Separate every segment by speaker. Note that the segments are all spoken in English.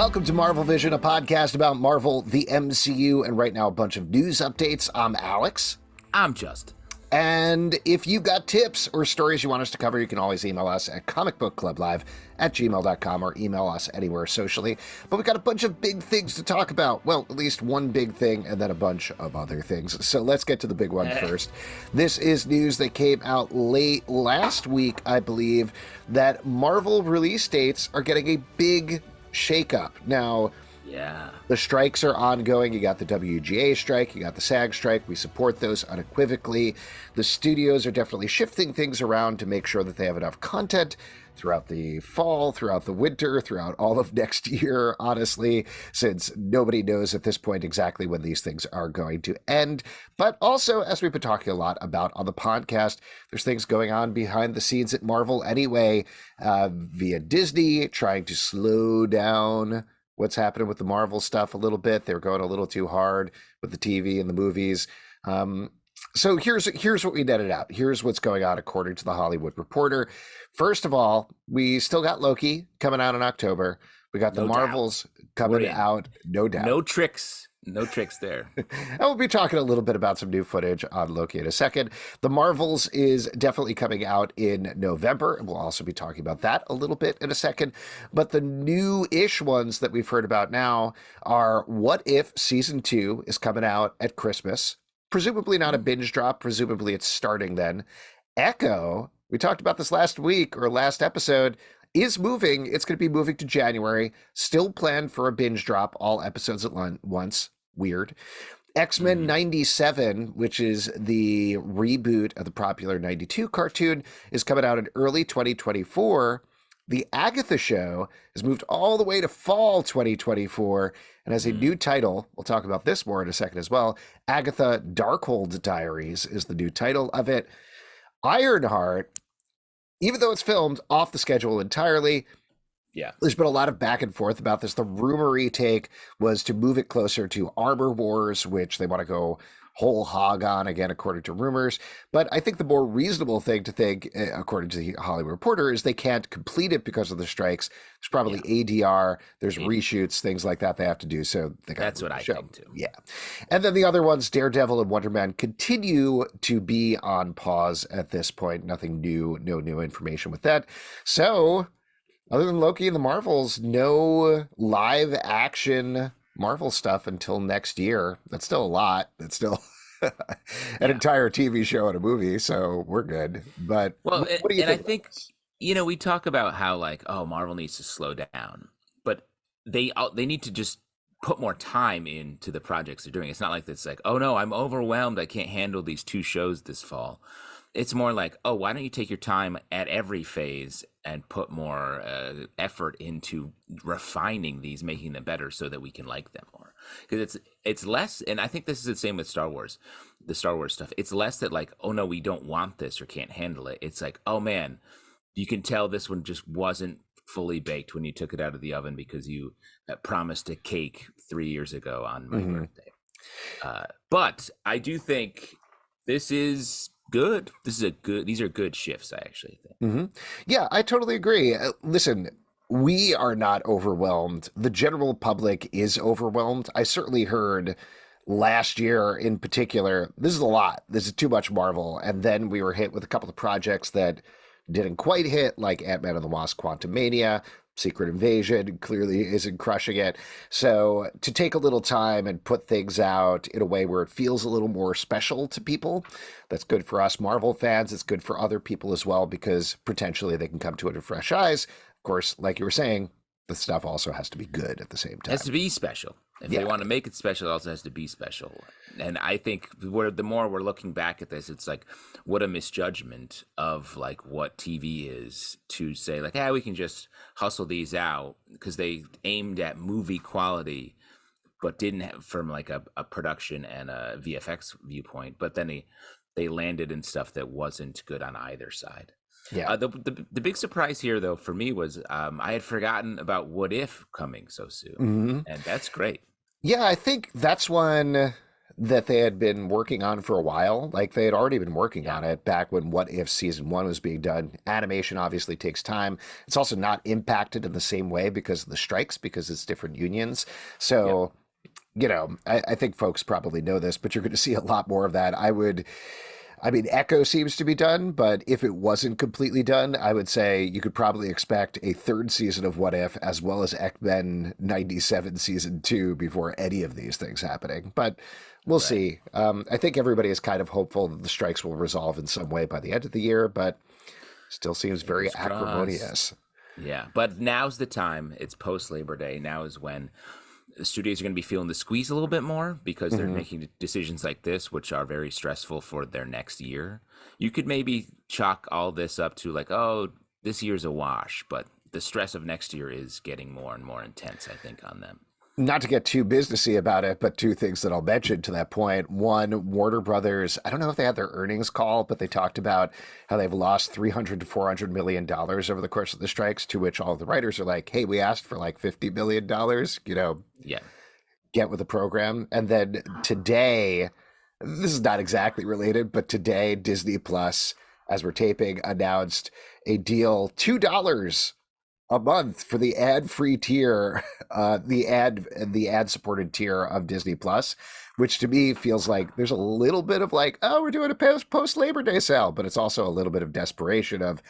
Speaker 1: Welcome to Marvel Vision, a podcast about Marvel, the MCU, and right now a bunch of news updates. I'm Alex.
Speaker 2: I'm Justin.
Speaker 1: And if you've got tips or stories you want us to cover, you can always email us at comicbookclublive@gmail.com or email us anywhere socially. But we've got a bunch of big things to talk about. Well, at least one big thing and then a bunch of other things. So let's get to the big one first. This is news that came out late last week, I believe, that Marvel release dates are getting a big shakeup. Now, the strikes are ongoing. You got the WGA strike, you got the SAG strike. We support those unequivocally. The studios are definitely shifting things around to make sure that they have enough content throughout the fall, throughout the winter, throughout all of next year, honestly, since nobody knows at this point exactly when these things are going to end. But also, as we've been talking a lot about on the podcast, there's things going on behind the scenes at Marvel anyway, via Disney, trying to slow down what's happening with the Marvel stuff a little bit. They're going a little too hard with the TV and the movies. So here's what we netted out. Here's what's going on according to the Hollywood Reporter. First of all, we still got Loki coming out in October. We got the Marvels coming out, no doubt.
Speaker 2: No tricks there.
Speaker 1: And we'll be talking a little bit about some new footage on Loki in a second. The Marvels is definitely coming out in November, and we'll also be talking about that a little bit in a second. But the new-ish ones that we've heard about now are What If Season 2 is coming out at Christmas. Presumably not a binge drop. Presumably it's starting then. Echo, we talked about this last week or last episode, is moving. It's going to be moving to January. Still planned for a binge drop, all episodes at once. Weird. X-Men 97, which is the reboot of the popular 92 cartoon, is coming out in early 2024. The Agatha show has moved all the way to fall 2024 and has a new title. We'll talk about this more in a second as well. Agatha Darkhold Diaries is the new title of it. Ironheart, even though it's filmed off the schedule entirely, there's been a lot of back and forth about this. The rumory take was to move it closer to Armor Wars, which they want to go whole hog on again, according to rumors. But I think the more reasonable thing to think, according to the Hollywood Reporter, is they can't complete it because of the strikes. There's probably ADR, there's reshoots, things like that they have to do. So
Speaker 2: that's what I think too.
Speaker 1: Yeah. And then the other ones, Daredevil and Wonder Man, continue to be on pause at this point. Nothing new, no new information with that. So other than Loki and the Marvels, no live action Marvel stuff until next year. That's still a lot. That's still an entire TV show and a movie, so we're good. But what do you think?
Speaker 2: I think, we talk about how Marvel needs to slow down, but they need to just put more time into the projects they're doing. It's not like it's like, oh no, I'm overwhelmed, I can't handle these 2 shows this fall. It's more like, oh, why don't you take your time at every phase and put more effort into refining these, making them better so that we can like them more. Because it's less, and I think this is the same with Star Wars, the Star Wars stuff. It's less that like, oh no, we don't want this or can't handle it. It's like, oh man, you can tell this one just wasn't fully baked when you took it out of the oven because you promised a cake 3 years ago on my birthday. But I do think this is good. These are good shifts, I actually think.
Speaker 1: Yeah, I totally agree. Listen, we are not overwhelmed. The general public is overwhelmed. I certainly heard last year in particular, this is a lot. This is too much Marvel. And then we were hit with a couple of projects that didn't quite hit, like Ant-Man and the Wasp: Quantumania. Secret Invasion clearly isn't crushing it. So to take a little time and put things out in a way where it feels a little more special to people, that's good for us Marvel fans. It's good for other people as well, because potentially they can come to it with fresh eyes. Of course, like you were saying, the stuff also has to be good at the same time.
Speaker 2: It has to be special. If they want to make it special, it also has to be special. And I think the more we're looking back at this, it's like, what a misjudgment of like what TV is to say like, we can just hustle these out, because they aimed at movie quality, but didn't have from like a production and a VFX viewpoint. But then they landed in stuff that wasn't good on either side.
Speaker 1: Yeah.
Speaker 2: The big surprise here, though, for me was I had forgotten about What If coming so soon, and that's great.
Speaker 1: Yeah, I think that's one that they had been working on for a while. Like they had already been working
Speaker 2: Yeah.
Speaker 1: on it back when What If season one was being done. Animation obviously takes time. It's also not impacted in the same way because of the strikes, because it's different unions.
Speaker 2: Yep.
Speaker 1: So, I think folks probably know this, but you're going to see a lot more of that. I mean, Echo seems to be done, but if it wasn't completely done, I would say you could probably expect a third season of What If as well as X-Men 97 season two before any of these things happening. But we'll
Speaker 2: Right.
Speaker 1: see. I think everybody is kind of hopeful that the strikes will resolve in some way by the end of the year, but still seems very
Speaker 2: Fingers crossed.
Speaker 1: acrimonious.
Speaker 2: Yeah, but now's the time. It's post Labor Day. Now is when the studios are going to be feeling the squeeze a little bit more because they're
Speaker 1: Hmm.
Speaker 2: making decisions like this, which are very stressful for their next year. You could maybe chalk all this up to like, oh, this year's a wash, but the stress of next year is getting more and more intense, I think, on them.
Speaker 1: Not to get too businessy about it, but two things that I'll mention to that point. One, Warner Brothers, I don't know if they had their earnings call, but they talked about how they've lost 300 to 400 million dollars over the course of the strikes, to which all the writers are like, hey, we asked for like 50 million dollars,
Speaker 2: Yeah.
Speaker 1: get with the program. And then today, this is not exactly related, but today Disney Plus, as we're taping, announced a deal $2 a month for the ad-free tier, the ad supported tier of Disney Plus, which to me feels like there's a little bit of like, oh, we're doing a post Labor Day sale, but it's also a little bit of desperation of,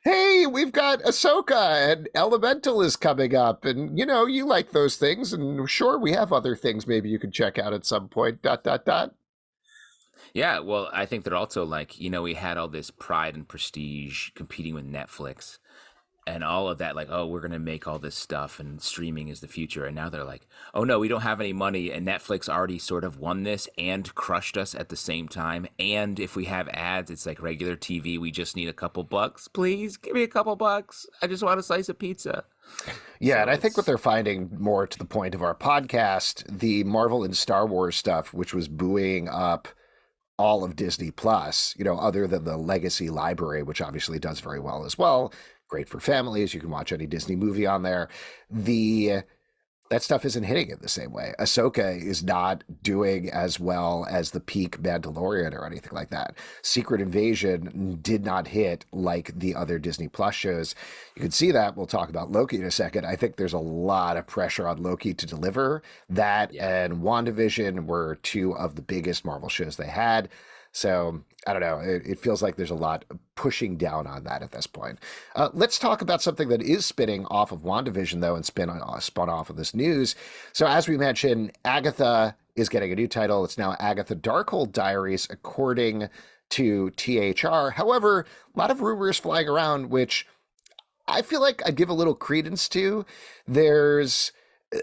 Speaker 1: hey, we've got Ahsoka and Elemental is coming up, and you like those things, and sure, we have other things maybe you could check out at some point. Dot dot dot.
Speaker 2: Yeah, well, I think they're also like, we had all this pride and prestige competing with Netflix and all of that, like, oh, we're going to make all this stuff and streaming is the future. And now they're like, oh, no, we don't have any money. And Netflix already sort of won this and crushed us at the same time. And if we have ads, it's like regular TV. We just need a couple bucks. Please give me a couple bucks. I just want a slice of pizza.
Speaker 1: Yeah, and
Speaker 2: So
Speaker 1: I think what
Speaker 2: it's,
Speaker 1: they're finding, more to the point of our podcast, the Marvel and Star Wars stuff, which was buoying up all of Disney Plus, other than the legacy library, which obviously does very well as well. Great for families. You can watch any Disney movie on there. The That stuff isn't hitting it the same way. Ahsoka is not doing as well as the peak Mandalorian or anything like that. Secret Invasion did not hit like the other Disney Plus shows. You can see that. We'll talk about Loki in a second. I think there's a lot of pressure on Loki to deliver. That
Speaker 2: yeah.
Speaker 1: and WandaVision were two of the biggest Marvel shows they had. So I don't know. It feels like there's a lot pushing down on that at this point. Let's talk about something that is spinning off of WandaVision, though, and spun off of this news. So, as we mentioned, Agatha is getting a new title. It's now Agatha Darkhold Diaries, according to THR. However, a lot of rumors flying around, which I feel like I give a little credence to. There's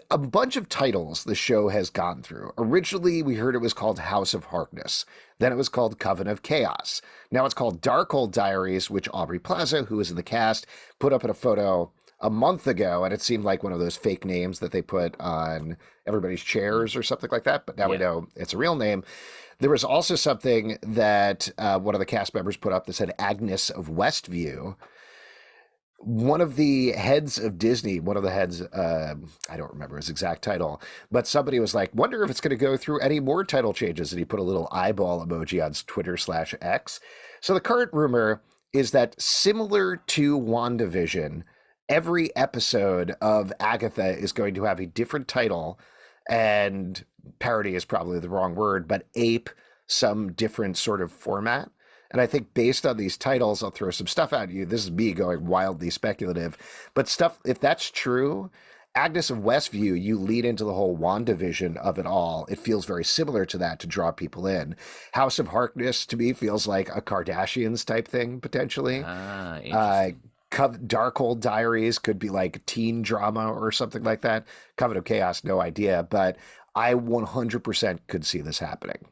Speaker 1: a bunch of titles the show has gone through. Originally, we heard it was called House of Harkness. Then it was called Coven of Chaos. Now it's called Darkhold Diaries, which Aubrey Plaza, who was in the cast, put up in a photo a month ago, and it seemed like one of those fake names that they put on everybody's chairs or something like that. But now we
Speaker 2: Yeah.
Speaker 1: know it's a real name. There was also something that one of the cast members put up that said Agnes of Westview. One of the heads of Disney, one of the heads, I don't remember his exact title, but somebody was like, wonder if it's going to go through any more title changes. And he put a little eyeball emoji on Twitter/X. So the current rumor is that similar to WandaVision, every episode of Agatha is going to have a different title, and parody is probably the wrong word, but ape some different sort of format. And I think based on these titles, I'll throw some stuff at you. This is me going wildly speculative. But stuff, if that's true, Agnes of Westview, you lead into the whole WandaVision of it all. It feels very similar to that to draw people in. House of Harkness, to me, feels like a Kardashians type thing, potentially.
Speaker 2: Ah,
Speaker 1: Uh,
Speaker 2: interesting.
Speaker 1: Darkhold Diaries could be like teen drama or something like that. Coven of Chaos, no idea. But I 100% could see this happening.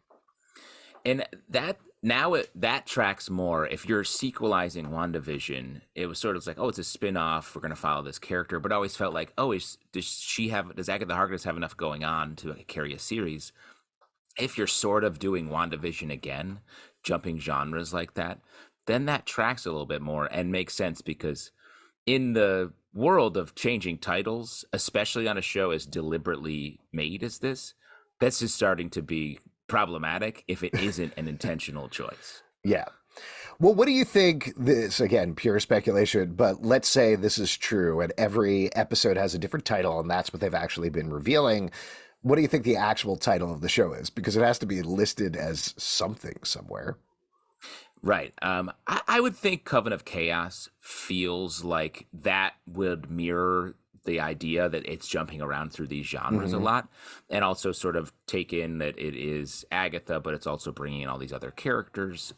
Speaker 2: And that tracks more. If you're sequelizing WandaVision, it was sort of like, oh, it's a spin-off. We're going to follow this character, but it always felt like, oh, does Agatha Harkness have enough going on to carry a series? If you're sort of doing WandaVision again, jumping genres like that, then that tracks a little bit more and makes sense because in the world of changing titles, especially on a show as deliberately made as this is starting to be problematic if it isn't an intentional choice.
Speaker 1: Yeah. Well, what do you think this, again, pure speculation, but let's say this is true and every episode has a different title and that's what they've actually been revealing. What do you think the actual title of the show is? Because it has to be listed as something somewhere.
Speaker 2: Right. I would think Coven of Chaos feels like that would mirror the idea that it's jumping around through these genres a lot, and also sort of take in that it is Agatha, but it's also bringing in all these other characters.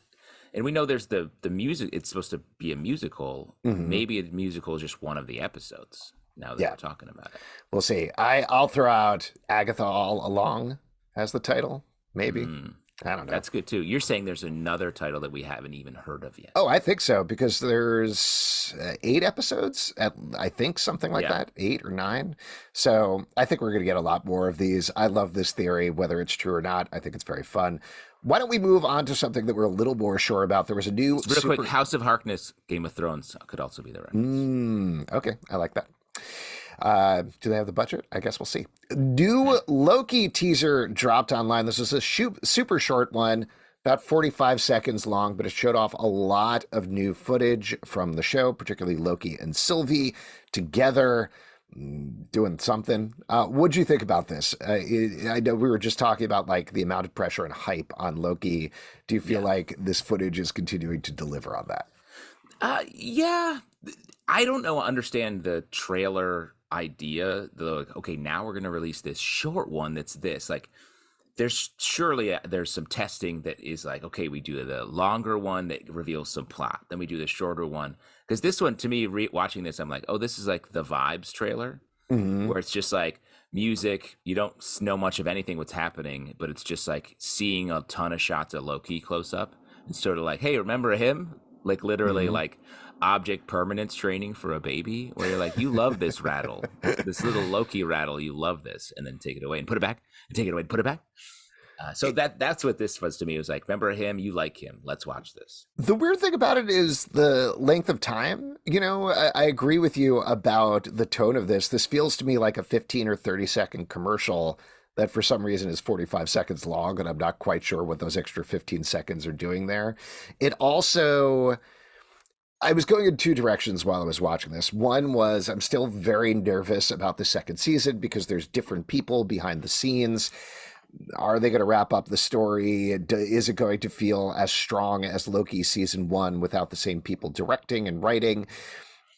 Speaker 2: And we know there's the music. It's supposed to be a musical. Maybe a musical is just one of the episodes. Now that we're talking about it,
Speaker 1: We'll see. I'll throw out Agatha All Along as the title. Maybe. I don't know.
Speaker 2: That's good too. You're saying there's another title that we haven't even heard of yet.
Speaker 1: Oh, I think so, because there's 8 episodes, I think something like that, 8 or 9. So I think we're going to get a lot more of these. I love this theory, whether it's true or not. I think it's very fun. Why don't we move on to something that we're a little more sure about? There was a new
Speaker 2: quick, House of Harkness, Game of Thrones could also be the reference.
Speaker 1: Okay, I like that. Do they have the budget? I guess we'll see. New Loki teaser dropped online. This was a super short one, about 45 seconds long, but it showed off a lot of new footage from the show, particularly Loki and Sylvie together doing something. What'd you think about this? I know we were just talking about like the amount of pressure and hype on Loki. Do you feel like this footage is continuing to deliver on that?
Speaker 2: Yeah. I don't understand the trailer idea. Okay, now we're going to release this short one that's this. Like, there's some testing that is like, okay, we do the longer one that reveals some plot. Then we do the shorter one. Because this one, to me, watching this, I'm like, oh, this is like the Vibes trailer, where it's just like music. You don't know much of anything what's happening, but it's just like seeing a ton of shots of Loki close up. It's sort of like, hey, remember him? Like literally like object permanence training for a baby, where you're like, you love this rattle, this little Loki rattle, you love this, and then take it away and put it back, and take it away and put it back. So that's what this was to me. It was like, remember him, you like him, let's watch this.
Speaker 1: The weird thing about it is the length of time. You know, I agree with you about the tone of this. This feels to me like a 15 or 30-second commercial that for some reason is 45 seconds long, and I'm not quite sure what those extra 15 seconds are doing there. It also... I was going in 2 directions while I was watching this. One was I'm still very nervous about the second season because there's different people behind the scenes. Are they going to wrap up the story? Is it going to feel as strong as Loki season 1 without the same people directing and writing?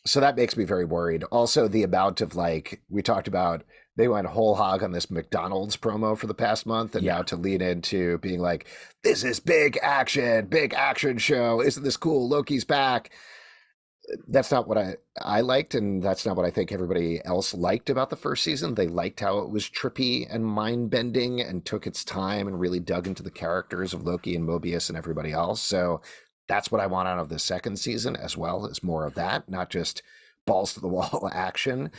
Speaker 1: So that makes me very worried. Also, the amount of, like, we talked about, they went whole hog on this McDonald's promo for the past month, and now to lean into being like, this is big action show. Isn't this cool? Loki's back. That's not what I liked, and that's not what I think everybody else liked about the first season. They liked how it was trippy and mind-bending and took its time and really dug into the characters of Loki and Mobius and everybody else. So that's what I want out of the second season as well, is more of that, not just balls to the wall action.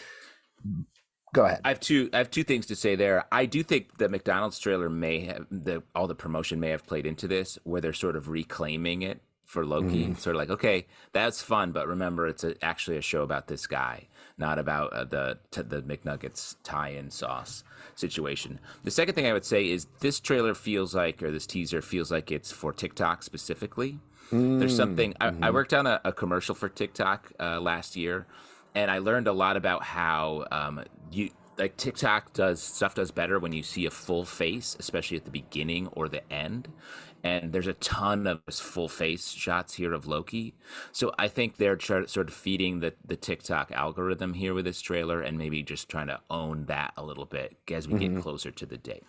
Speaker 1: Go ahead.
Speaker 2: I have two things to say there. I do think the McDonald's trailer may have all the promotion may have played into this, where they're sort of reclaiming it for Loki. Sort of like, okay, that's fun, but remember, it's actually a show about this guy, not about the McNuggets tie-in sauce situation. The second thing I would say is this trailer feels like, or this teaser feels like it's for TikTok specifically. There's something, I worked on a commercial for TikTok last year, and I learned a lot about how TikTok does better when you see a full face, especially at the beginning or the end. And there's a ton of full face shots here of Loki. So I think they're sort of feeding the TikTok algorithm here with this trailer, and maybe just trying to own that a little bit as we get closer to the date.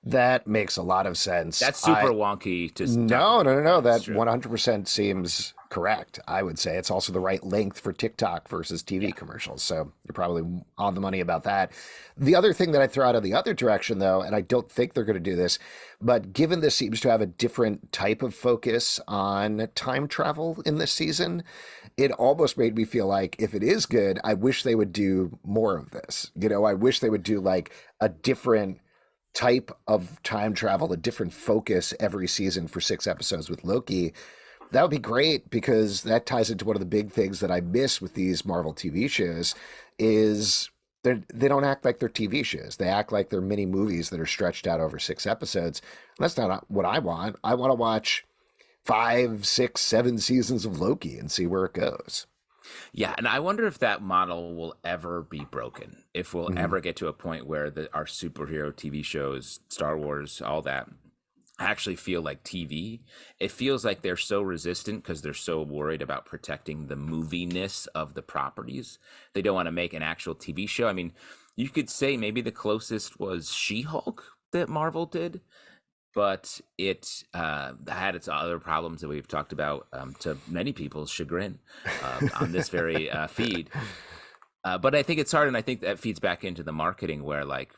Speaker 1: That makes a lot of sense.
Speaker 2: That's super wonky to
Speaker 1: No. That 100% seems correct. I would say it's also the right length for TikTok versus TV commercials. So you're probably on the money about that. The other thing that I throw out in the other direction, though, and I don't think they're going to do this, but given this seems to have a different type of focus on time travel in this season, it almost made me feel like if it is good, I wish they would do more of this. You know, I wish they would do like a different type of time travel, a different focus every season for 6 episodes with Loki. That would be great, because that ties into one of the big things that I miss with these Marvel TV shows is They don't act like they're TV shows. They act like they're mini movies that are stretched out over 6 episodes. And that's not what I want. I want to watch 5, 6, 7 seasons of Loki and see where it goes.
Speaker 2: Yeah, and I wonder if that model will ever be broken. If we'll
Speaker 1: Mhm.
Speaker 2: ever get to a point where our superhero TV shows, Star Wars, all that actually feel like TV. It feels like they're so resistant because they're so worried about protecting the moviness of the properties. They don't want to make an actual TV show. I mean, you could say maybe the closest was She-Hulk that Marvel did, but it had its other problems that we've talked about to many people's chagrin on this very feed. But I think it's hard, and I think that feeds back into the marketing where like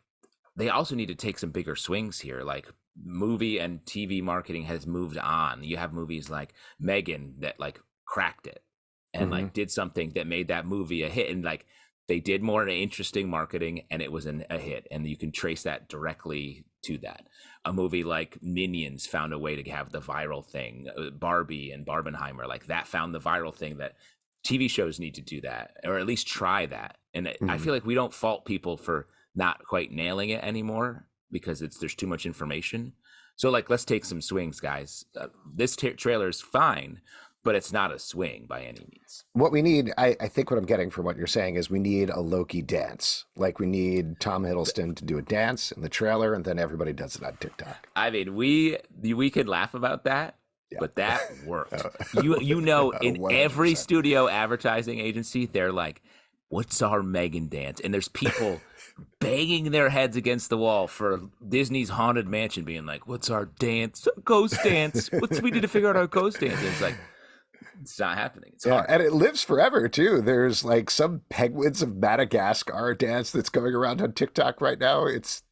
Speaker 2: they also need to take some bigger swings here. Like movie and TV marketing has moved on. You have movies like Megan that like cracked it and
Speaker 1: Mhm.
Speaker 2: like did something that made that movie a hit, and like they did more interesting marketing and it was a hit, and you can trace that directly to that. A movie like Minions found a way to have the viral thing. Barbie and Barbenheimer, like that found the viral thing that TV shows need to do that, or at least try that. And I
Speaker 1: Mhm.
Speaker 2: feel like we don't fault people for not quite nailing it anymore because there's too much information. So like, let's take some swings, guys. This trailer is fine, but it's not a swing by any means.
Speaker 1: What we need, I think what I'm getting from what you're saying is we need a Loki dance. Like we need Tom Hiddleston to do a dance in the trailer, and then everybody does it on TikTok.
Speaker 2: I mean, we could laugh about that,
Speaker 1: Yeah.
Speaker 2: but that worked. You know, in every
Speaker 1: 100%.
Speaker 2: studio advertising agency, they're like, "What's our Megan dance?" And there's people banging their heads against the wall for Disney's Haunted Mansion, being like, "What's our dance? Ghost dance? What's we need to figure out our ghost dance?" And it's like it's not happening. It's
Speaker 1: Yeah,
Speaker 2: hard.
Speaker 1: and it lives forever too. There's like some Penguins of Madagascar dance that's going around on TikTok right now. It's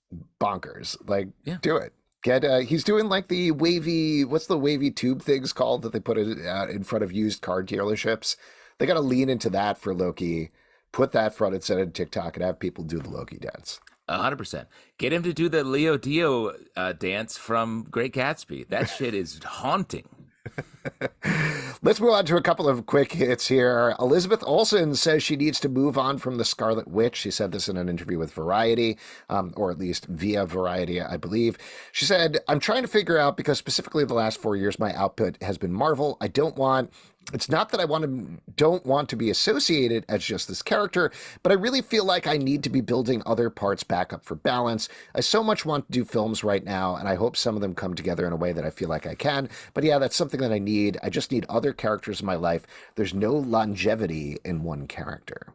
Speaker 1: bonkers. Like,
Speaker 2: Yeah.
Speaker 1: do it. Get he's doing like the wavy, what's the wavy tube things called that they put it in front of used car dealerships? They got to lean into that for Loki. Put that front and center to TikTok and have people do the Loki dance.
Speaker 2: 100%. Get him to do the Leo Dio dance from Great Gatsby. That shit is haunting.
Speaker 1: Let's move on to a couple of quick hits here. Elizabeth Olsen says she needs to move on from the Scarlet Witch. She said this in an interview with Variety, or at least via Variety, I believe. She said, I'm trying to figure out, because specifically the last 4 years, my output has been Marvel. It's not that don't want to be associated as just this character, but I really feel like I need to be building other parts back up for balance. I so much want to do films right now, and I hope some of them come together in a way that I feel like I can. But yeah, that's something that I need. I just need other characters in my life. There's no longevity in one character.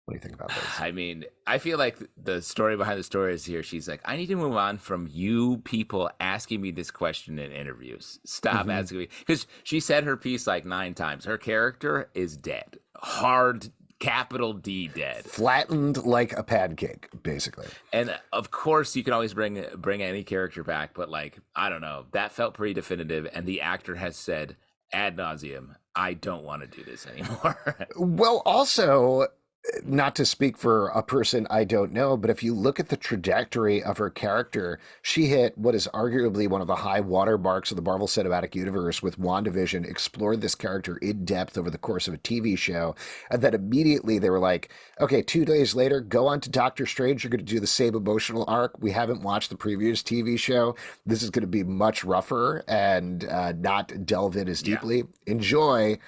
Speaker 1: What do you think about this?
Speaker 2: I mean, I feel like the story behind the story is here. She's like, I need to move on from you people asking me this question in interviews. Stop
Speaker 1: Mm-hmm.
Speaker 2: asking me. Because she said her piece like 9 times. Her character is dead. Hard, capital D dead.
Speaker 1: Flattened like a pancake, basically.
Speaker 2: And of course, you can always bring any character back, but like, I don't know. That felt pretty definitive. And the actor has said ad nauseum, I don't want to do this anymore.
Speaker 1: Well, also, not to speak for a person I don't know, but if you look at the trajectory of her character, she hit what is arguably one of the high water marks of the Marvel Cinematic Universe with WandaVision, explored this character in depth over the course of a TV show, and then immediately they were like, okay, 2 days later, go on to Doctor Strange, you're going to do the same emotional arc. We haven't watched the previous TV show. This is going to be much rougher and not delve in as
Speaker 2: Yeah.
Speaker 1: deeply. Enjoy.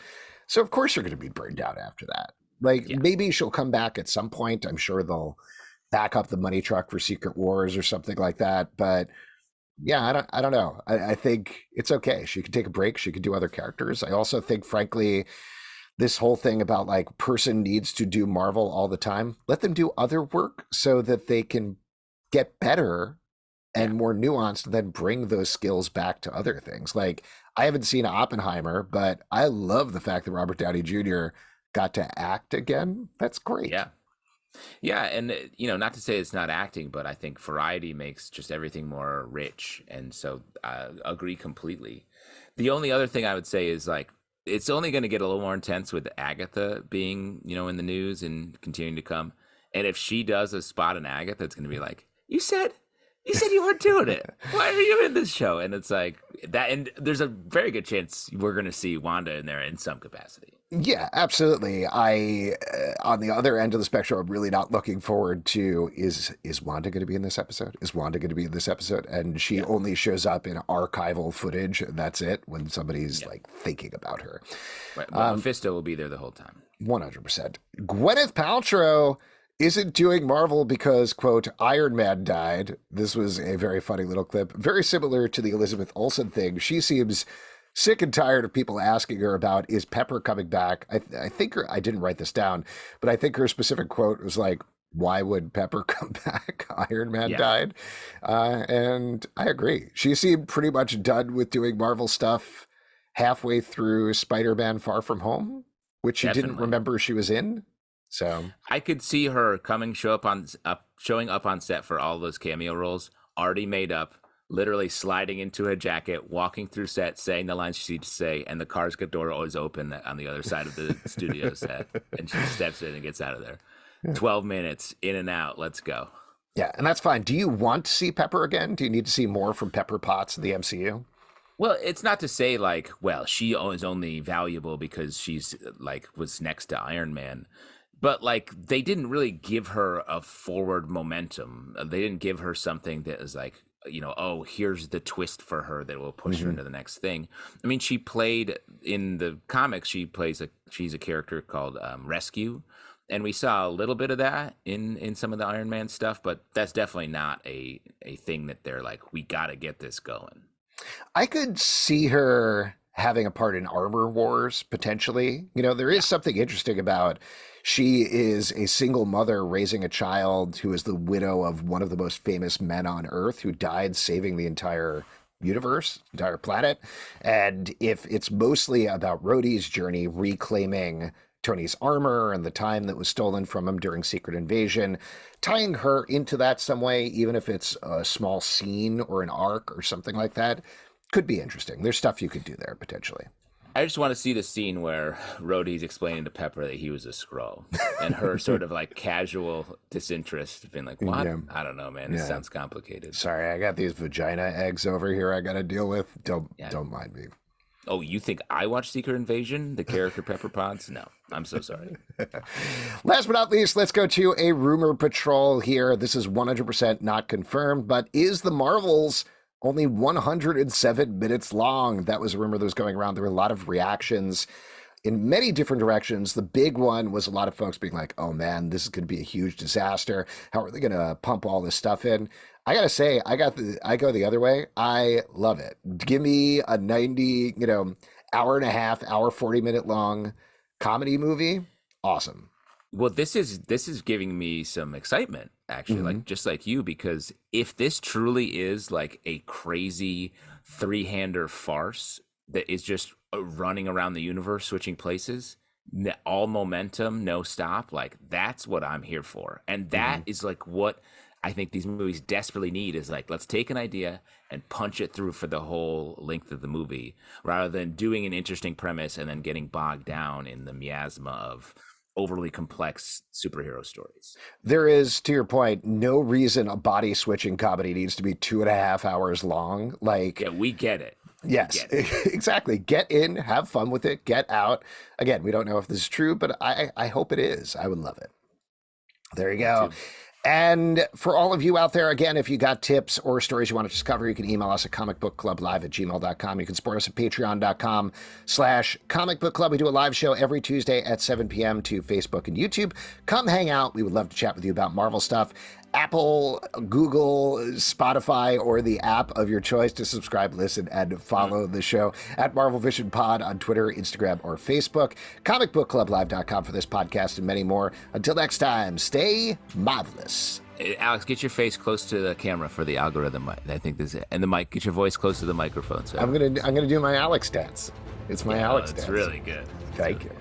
Speaker 1: So of course you're going to be burned out after that. Like
Speaker 2: Yeah.
Speaker 1: maybe she'll come back at some point. I'm sure they'll back up the money truck for Secret Wars or something like that. But yeah, I don't know. I think it's okay. She could take a break. She could do other characters. I also think, frankly, this whole thing about like person needs to do Marvel all the time. Let them do other work so that they can get better and
Speaker 2: Yeah.
Speaker 1: more nuanced, and then bring those skills back to other things. Like I haven't seen Oppenheimer, but I love the fact that Robert Downey Jr. got to act again. That's great.
Speaker 2: Yeah. Yeah, and not to say it's not acting, but I think variety makes just everything more rich, and so I agree completely. The only other thing I would say is like it's only going to get a little more intense with Agatha being, in the news and continuing to come. And if she does a spot in Agatha, it's going to be like, you said you weren't doing it. Why are you in this show?" And it's like that, and there's a very good chance we're going to see Wanda in there in some capacity.
Speaker 1: Yeah, absolutely. On the other end of the spectrum, I'm really not looking forward to is Wanda going to be in this episode? Is Wanda going to be in this episode? And she
Speaker 2: Yeah.
Speaker 1: only shows up in archival footage, and that's it when somebody's
Speaker 2: Yeah.
Speaker 1: like thinking about her.
Speaker 2: Right. But Mephisto will be there the whole time.
Speaker 1: 100%. Gwyneth Paltrow isn't doing Marvel because, quote, Iron Man died. This was a very funny little clip, very similar to the Elizabeth Olsen thing. She seems sick and tired of people asking her about, is Pepper coming back? I think I didn't write this down, but I think her specific quote was like, why would Pepper come back? Iron Man
Speaker 2: Yeah.
Speaker 1: died. And I agree. She seemed pretty much done with doing Marvel stuff halfway through Spider-Man Far From Home, which she didn't
Speaker 2: Definitely.
Speaker 1: remember she was in. So
Speaker 2: I could see her showing up on set for all those cameo roles, already made up, literally sliding into her jacket, walking through set, saying the lines she needs to say, and the car's door always open on the other side of the studio set, and she steps in and gets out of there. 12 minutes, in and out, let's go.
Speaker 1: yeah, and that's fine. Do you want to see Pepper again? Do you need to see more from Pepper Potts in the MCU?
Speaker 2: Well, it's not to say like, well, she is only valuable because she's like was next to Iron Man. But like they didn't really give her a forward momentum. They didn't give her something that is like, oh, here's the twist for her that will push her into the next thing. I mean, she played in the comics. She's a character called Rescue, and we saw a little bit of that in some of the Iron Man stuff. But that's definitely not a thing that they're like, we got to get this going.
Speaker 1: I could see her having a part in Armor Wars potentially. There is something interesting about she is a single mother raising a child who is the widow of one of the most famous men on Earth who died saving the entire universe, entire planet. And if it's mostly about Rhodey's journey reclaiming Tony's armor and the time that was stolen from him during Secret Invasion, tying her into that some way, even if it's a small scene or an arc or something like that, could be interesting. There's stuff you could do there potentially.
Speaker 2: I just want to see the scene where Rhodey's explaining to Pepper that he was a Skrull, and her sort of like casual disinterest, being like, "What?
Speaker 1: Yeah.
Speaker 2: I don't know, man. This
Speaker 1: Yeah.
Speaker 2: sounds complicated."
Speaker 1: Sorry, I got these vagina eggs over here I got to deal with. Don't mind me.
Speaker 2: Oh, you think I watch Secret Invasion, the character Pepper Potts? No, I'm so sorry.
Speaker 1: Last but not least, let's go to a rumor patrol here. This is 100% not confirmed, but is the Marvels only 107 minutes long? That was a rumor that was going around. There were a lot of reactions in many different directions. The big one was a lot of folks being like, oh man, this is going to be a huge disaster. How are they going to pump all this stuff in? I got to say, I go the other way. I love it. Give me a 90, hour and a half, 40-minute long comedy movie. Awesome.
Speaker 2: Well, this is giving me some excitement, actually, like just like you, because if this truly is like a crazy three-hander farce that is just running around the universe, switching places, all momentum, no stop, like that's what I'm here for. And that is like what I think these movies desperately need, is like, let's take an idea and punch it through for the whole length of the movie, rather than doing an interesting premise and then getting bogged down in the miasma of overly complex superhero stories.
Speaker 1: There is, to your point, no reason a body switching comedy needs to be 2.5 hours long. Like,
Speaker 2: Yeah, we get it.
Speaker 1: yes, exactly. Get in, have fun with it, get out. Again, we don't know if this is true, but I hope it is. I would love it. There you go. And for all of you out there, again, if you got tips or stories you want to discover, you can email us at comicbookclublive@gmail.com. You can support us at patreon.com/comicbookclub. We do a live show every Tuesday at 7 p.m. to Facebook and YouTube. Come hang out. We would love to chat with you about Marvel stuff. Apple, Google, Spotify, or the app of your choice to subscribe, listen, and follow the show at Marvel Vision Pod on Twitter, Instagram, or Facebook. Comicbookclublive.com for this podcast and many more. Until next time, stay marvelous.
Speaker 2: Alex, get your face close to the camera for the algorithm. I think this is it. And the mic, get your voice close to the microphone. So
Speaker 1: I'm gonna do my Alex dance. It's my Alex dance.
Speaker 2: It's really good.
Speaker 1: Thank you.